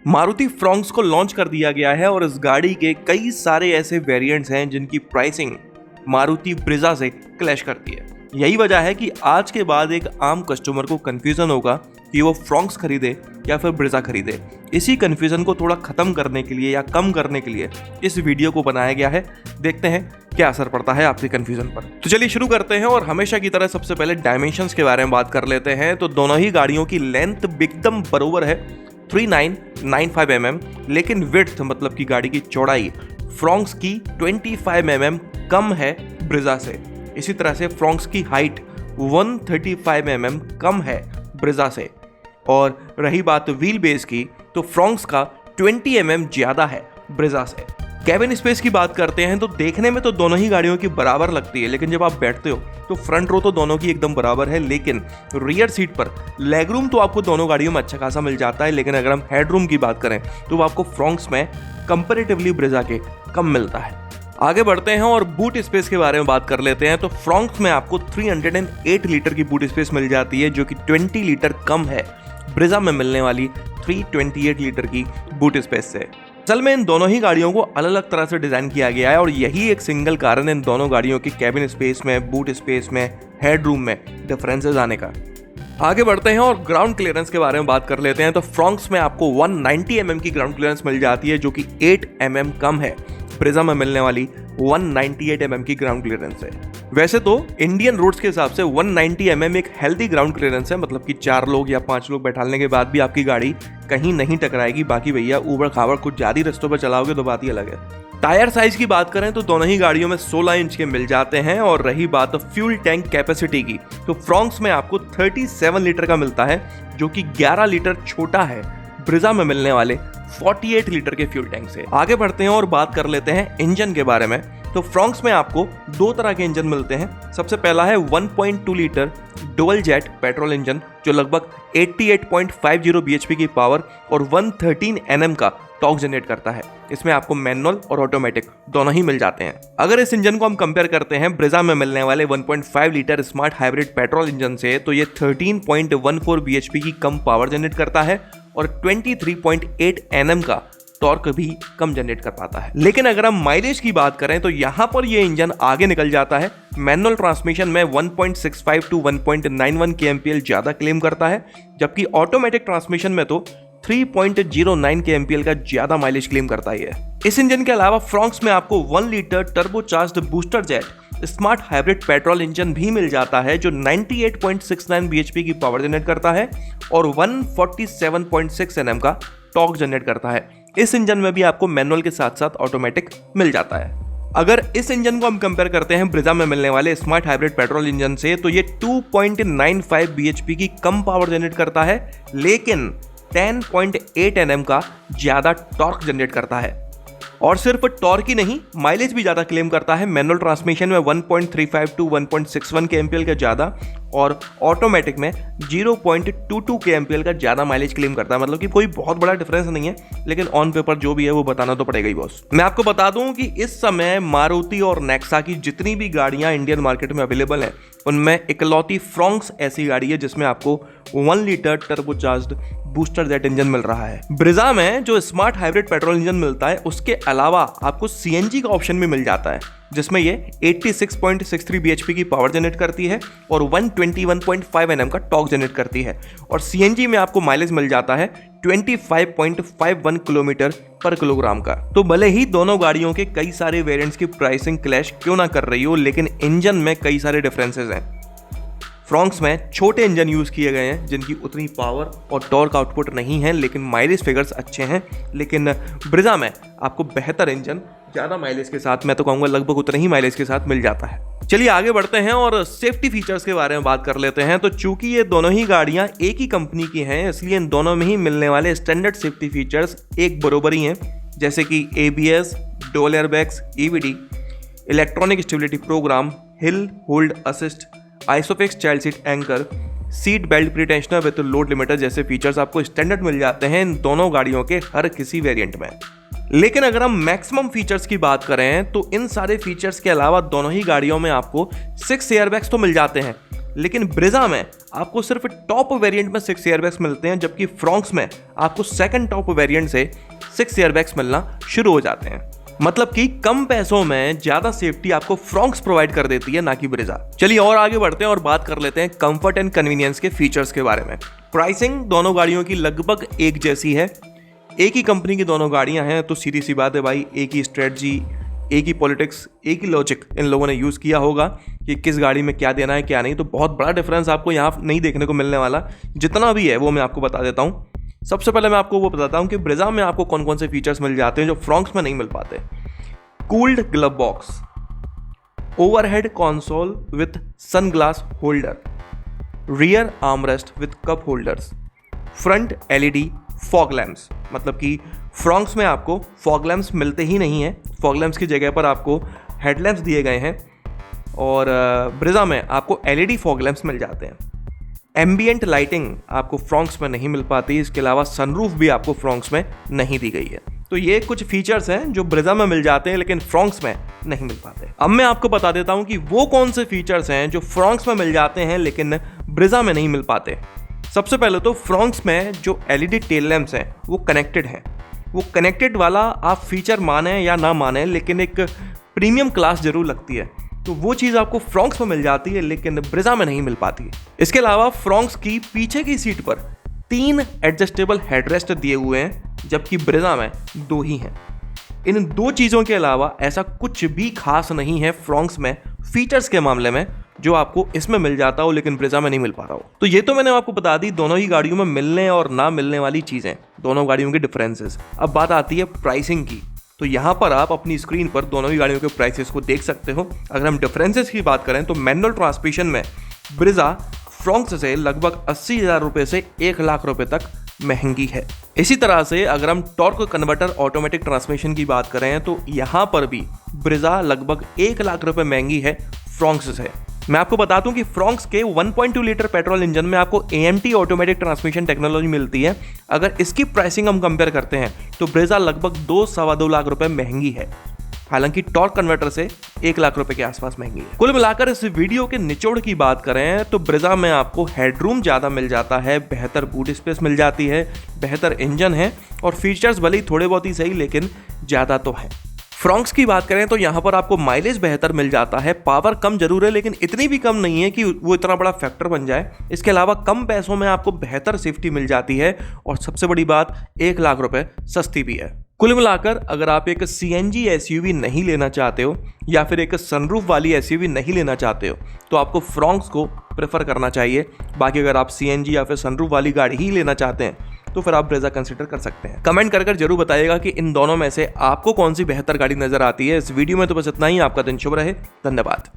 Maruti Fronx को launch कर दिया गया है और इस गाड़ी के कई सारे ऐसे वेरिएंट्स हैं जिनकी प्राइसिंग मारुति ब्रिज़ा से क्लैश करती है। यही वजह है कि आज के बाद एक आम कस्टमर को कंफ्यूजन होगा कि वो फ्रॉन्क्स खरीदे या फिर ब्रिज़ा खरीदे। इसी कंफ्यूजन को थोड़ा खत्म करने के लिए या कम करने के लिए इस वीडियो को बनाया गया है। देखते हैं क्या असर पड़ता है आपके कंफ्यूजन पर। तो चलिए शुरू करते हैं और हमेशा की तरह सबसे पहले डायमेंशंस के बारे में बात कर लेते हैं। तो दोनों ही गाड़ियों की लेंथ एकदम बराबर है 3995 mm, लेकिन विड्थ मतलब कि गाड़ी की चौड़ाई फ्रॉन्क्स की 25 mm कम है ब्रिज़ा से। इसी तरह से फ्रॉन्क्स की हाइट 135 mm कम है ब्रिज़ा से। और रही बात व्हील बेस की तो फ्रॉन्क्स का 20 mm ज़्यादा है ब्रिज़ा से। कैबिन स्पेस की बात करते हैं तो देखने में तो दोनों ही गाड़ियों की बराबर लगती है, लेकिन जब आप बैठते हो तो फ्रंट रो तो दोनों की एकदम बराबर है, लेकिन रियर सीट पर लेग रूम तो आपको दोनों गाड़ियों में अच्छा खासा मिल जाता है। लेकिन अगर हम हेड रूम की बात करें तो वो आपको फ्रॉन्क्स में कंपैरेटिवली ब्रिज़ा के कम मिलता है। आगे बढ़ते हैं और बूट स्पेस के बारे में बात कर लेते हैं। तो फ्रॉन्क्स में आपको 308 लीटर की बूट स्पेस मिल जाती है, जो कि 20 लीटर कम है ब्रिज़ा में मिलने वाली 328 लीटर की बूट स्पेस से। असल में इन दोनों ही गाड़ियों को अलग अलग तरह से डिज़ाइन किया गया है और यही एक सिंगल कारण है इन दोनों गाड़ियों की कैबिन स्पेस में, बूट स्पेस में, हेड रूम में डिफरेंसेस आने का। आगे बढ़ते हैं और ग्राउंड क्लियरेंस के बारे में बात कर लेते हैं। तो फ्रॉन्क्स में आपको 190 mm की ग्राउंड क्लियरेंस मिल जाती है, जो कि 8 mm कम है ब्रिज़ा में मिलने वाली 198 mm की ग्राउंड क्लियरेंस है। वैसे तो इंडियन रोड्स के हिसाब से 190 mm एक हेल्दी ग्राउंड क्लियरेंस है, मतलब कि 4 लोग या 5 लोग बैठाने के बाद भी आपकी गाड़ी कहीं नहीं टकराएगी। बाकी भैया ऊबड़ खाबड़ कुछ ज़्यादा रस्तों पर चलाओगे तो बात ही अलग है। टायर साइज की बात करें तो दोनों ही गाड़ियों में 16 इंच के मिल जाते हैं। और रही बात फ्यूल टैंक कैपेसिटी की तो फ्रॉन्क्स में आपको 37 लीटर का मिलता है, जो कि 11 लीटर छोटा है ब्रिज़ा में मिलने वाले 48 लीटर के फ्यूल टैंक से। आगे बढ़ते हैं और बात कर लेते हैं इंजन के बारे में। तो फ्रॉन्क्स में आपको 2 तरह के इंजन मिलते हैं। सबसे पहला है 1.2 litre dual jet petrol engine, जो लगभग 88.50 bhp की पावर और 113 Nm का टॉर्क जनरेट करता है। इसमें आपको मैनुअल और ऑटोमेटिक दोनों ही मिल जाते हैं। अगर इस इंजन को हम कंपेयर करते हैं ब्रिज़ा में मिलने वाले 1.5 litre smart hybrid petrol engine से, तो ये 13.14 bhp की कम पावर जनरेट करता है और 23.8 Nm का टॉर्क भी कम जनरेट कर पाता है। लेकिन अगर हम माइलेज की बात करें तो यहाँ पर ये इंजन आगे निकल जाता है। मैनुअल ट्रांसमिशन में 1.65 टू 1.91 kmpl ज़्यादा क्लेम करता है, जबकि ऑटोमेटिक ट्रांसमिशन में तो 3.09 kmpl का ज़्यादा माइलेज क्लेम करता ही है। इस इंजन के अलावा फ्रॉन्क्स में आपको 1 litre turbocharged booster jet smart hybrid petrol engine भी मिल जाता है, जो 98.69 bhp की पावर जनरेट करता है और 147.6 Nm का टॉर्क जनरेट करता है। इस इंजन में भी आपको मैनुअल के साथ साथ ऑटोमेटिक मिल जाता है। अगर इस इंजन को हम कंपेयर करते हैं ब्रिज़ा में मिलने वाले स्मार्ट हाइब्रिड पेट्रोल इंजन से, तो ये 2.95 bhp की कम पावर जनरेट करता है, लेकिन 10.8 Nm का ज़्यादा टॉर्क जनरेट करता है। और सिर्फ टॉर्क ही नहीं, माइलेज भी ज़्यादा क्लेम करता है। मैनुअल ट्रांसमिशन में 1.35 टू 1.61 kmpl का ज़्यादा और ऑटोमेटिक में 0.22 kmpl का ज़्यादा माइलेज क्लेम करता है। मतलब कि कोई बहुत बड़ा डिफरेंस नहीं है, लेकिन ऑन पेपर जो भी है वो बताना तो पड़ेगा ही बॉस। मैं आपको बता दूं कि इस समय मारुति और नेक्सा की जितनी भी गाड़ियां इंडियन मार्केट में अवेलेबल हैं, उनमें इकलौती फ्रॉन्क्स ऐसी गाड़ी है जिसमें आपको 1 litre turbocharged booster jet engine मिल रहा है। ब्रिज़ा में जो स्मार्ट हाइब्रिड पेट्रोल इंजन मिलता है, उसके अलावा आपको सीएनजी का ऑप्शन भी मिल जाता है, जिसमें ये 86.63 bhp की पावर जनरेट करती है और 121.5 Nm का टॉर्क जनरेट करती है। और सीएनजी में आपको माइलेज मिल जाता है 25.51 किलोमीटर पर किलोग्राम का। तो भले ही दोनों गाड़ियों के कई सारे वेरिएंट्स की प्राइसिंग क्लैश क्यों ना कर रही हो, लेकिन इंजन में कई सारे डिफरेंसेस हैं। फ्रॉन्क्स में छोटे इंजन यूज़ किए गए हैं जिनकी उतनी पावर और टॉर्क आउटपुट नहीं है, लेकिन माइलेज फिगर्स अच्छे हैं। लेकिन ब्रिज़ा में आपको बेहतर इंजन ज़्यादा माइलेज के साथ, मैं तो कहूँगा लगभग उतने ही माइलेज के साथ मिल जाता है। चलिए आगे बढ़ते हैं और सेफ्टी फीचर्स के बारे में बात कर लेते हैं। तो चूंकि ये दोनों ही गाड़ियाँ एक ही कंपनी की हैं, इसलिए इन दोनों में ही मिलने वाले स्टैंडर्ड सेफ्टी फीचर्स एक बरोबर ही हैं, जैसे कि ABS, dual airbags, EBD, electronic stability program, hill hold assist, Isofix child seat anchor, seat belt pretensioner with load limiter जैसे फीचर्स आपको स्टैंडर्ड मिल जाते हैं इन दोनों गाड़ियों के हर किसी वेरिएंट में। लेकिन अगर हम मैक्सिमम फीचर्स की बात करें तो इन सारे फीचर्स के अलावा दोनों ही गाड़ियों में आपको 6 एयरबैग्स तो मिल जाते हैं, लेकिन ब्रेजा में आपको सिर्फ टॉप वेरिएंट में 6 एयरबैग्स मिलते हैं, जबकि फ्रॉन्क्स में आपको सेकंड टॉप वेरिएंट से 6 एयरबैग्स मिलना शुरू हो जाते हैं। मतलब कि कम पैसों में ज्यादा सेफ्टी आपको फ्रॉन्क्स प्रोवाइड कर देती है, ना कि ब्रेजा। चलिए और आगे बढ़ते हैं और बात कर लेते हैं कंफर्ट एंड कन्वीनियंस के फीचर्स के बारे में। प्राइसिंग दोनों गाड़ियों की लगभग एक जैसी है, एक ही कंपनी की दोनों गाड़ियां हैं, तो सीधी सी बात है भाई, एक ही स्ट्रेटजी, एक ही पॉलिटिक्स, एक ही लॉजिक इन लोगों ने यूज़ किया होगा कि किस गाड़ी में क्या देना है क्या नहीं। तो बहुत बड़ा डिफरेंस आपको यहाँ नहीं देखने को मिलने वाला, जितना भी है वो मैं आपको बता देता हूँ। सबसे पहले मैं आपको वो बताता हूँ कि ब्रेजा में आपको कौन कौन से फीचर्स मिल जाते हैं जो फ्रॉन्क्स में नहीं मिल पाते। Cooled glove box, overhead console with sunglass holder, rear armrest with cup holders, front LED fog lamps. मतलब कि फ्रॉन्क्स में आपको फॉग लैम्प्स मिलते ही नहीं हैं, फॉग लैम्प्स की जगह पर आपको हेडलैम्प्स दिए गए हैं, और ब्रेजा में आपको एलईडी फॉग लैम्प्स मिल जाते हैं। एम्बिएंट लाइटिंग आपको फ्रॉन्क्स में नहीं मिल पाती, इसके अलावा सनरूफ भी आपको फ्रॉन्क्स में नहीं दी गई है। तो ये कुछ फीचर्स हैं जो ब्रेजा में मिल जाते हैं लेकिन फ्रॉन्क्स में नहीं मिल पाते। अब मैं आपको बता देता हूं कि वो कौन से फीचर्स हैं जो फ्रॉन्क्स में मिल जाते हैं लेकिन ब्रेजा में नहीं मिल पाते। सबसे पहले तो फ्रॉन्क्स में जो एलईडी टेल लैम्प्स हैं वो कनेक्टेड हैं। वो कनेक्टेड वाला आप फीचर माने या ना माने, लेकिन एक प्रीमियम क्लास जरूर लगती है, तो वो चीज़ आपको फ्रॉन्क्स में मिल जाती है लेकिन ब्रेजा में नहीं मिल पाती। इसके अलावा फ्रॉन्क्स की पीछे की सीट पर 3 एडजस्टेबल हेडरेस्ट दिए हुए हैं, जबकि ब्रेजा में 2 ही हैं। इन 2 चीज़ों के अलावा ऐसा कुछ भी खास नहीं है फ्रॉन्क्स में फीचर्स के मामले में जो आपको इसमें मिल जाता हो लेकिन ब्रेजा में नहीं मिल पा रहा हो। तो ये तो मैंने आपको बता दी दोनों ही गाड़ियों में मिलने और ना मिलने वाली चीज़ें, दोनों गाड़ियों के डिफरेंसेस। अब बात आती है प्राइसिंग की। तो यहाँ पर आप अपनी स्क्रीन पर दोनों ही गाड़ियों के प्राइसेस को देख सकते हो। अगर हम डिफरेंसेस की बात करें तो मैनुअल ट्रांसमिशन में ब्रेजा फ्रॉन्क्स से लगभग 80,000 रुपये से 1 लाख रुपये तक महंगी है। इसी तरह से अगर हम टॉर्क कन्वर्टर ऑटोमेटिक ट्रांसमिशन की बात करें तो यहाँ पर भी ब्रेजा लगभग 1 लाख रुपये महंगी है फ्रॉन्क्स से। मैं आपको बता दूं कि फ्रॉन्क्स के 1.2 लीटर पेट्रोल इंजन में आपको AMT ऑटोमेटिक ट्रांसमिशन टेक्नोलॉजी मिलती है। अगर इसकी प्राइसिंग हम कंपेयर करते हैं तो ब्रेजा लगभग 2-2.25 लाख रुपए महंगी है, हालांकि टॉर्क कन्वर्टर से 1 लाख रुपए के आसपास महंगी है। कुल मिलाकर इस वीडियो के निचोड़ की बात करें तो ब्रेजा में आपको हेडरूम ज़्यादा मिल जाता है, बेहतर बूट स्पेस मिल जाती है, बेहतर इंजन है, और फीचर्स भले ही थोड़े बहुत ही सही लेकिन ज़्यादा तो है। फ्रॉन्क्स की बात करें तो यहाँ पर आपको माइलेज बेहतर मिल जाता है, पावर कम जरूर है लेकिन इतनी भी कम नहीं है कि वो इतना बड़ा फैक्टर बन जाए। इसके अलावा कम पैसों में आपको बेहतर सेफ्टी मिल जाती है, और सबसे बड़ी बात 1 लाख रुपए सस्ती भी है। कुल मिलाकर अगर आप एक CNG SUV नहीं लेना चाहते हो या फिर एक सनरूफ वाली SUV नहीं लेना चाहते हो तो आपको फ्रॉन्क्स को प्रेफर करना चाहिए। बाकी अगर आप CNG या फिर सनरूफ वाली गाड़ी ही लेना चाहते हैं तो फिर आप ब्रेजा कंसिडर कर सकते हैं। कमेंट कर जरूर बताइएगा कि इन दोनों में से आपको कौन सी बेहतर गाड़ी नजर आती है। इस वीडियो में तो बस इतना ही। आपका दिन शुभ रहे। धन्यवाद।